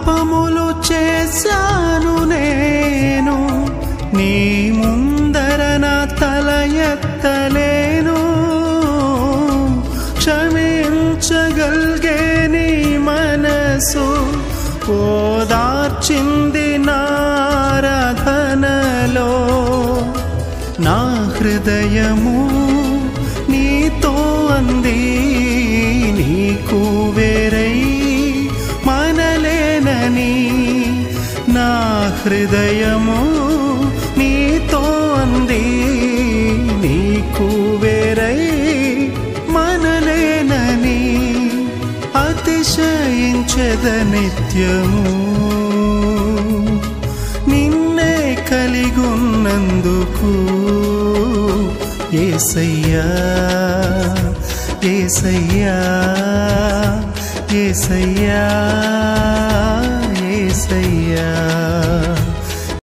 పాపములు చేశాను నేను, నీ ముందర నా తల ఎత్తలేను. క్షమించగలిగే నీ మనసు ఓదార్చింది నారాధనలో. నా హృదయము నీతో అంది, నీకు వేరై మనలేనని. నా హృదయము నీతో అంది, నీకు వేరై మనలేనని. అతిశయించెద నిత్యము నిన్నే కలిగున్నందుకు. యేసయ్యా యేసయ్యా యేసయ్యా.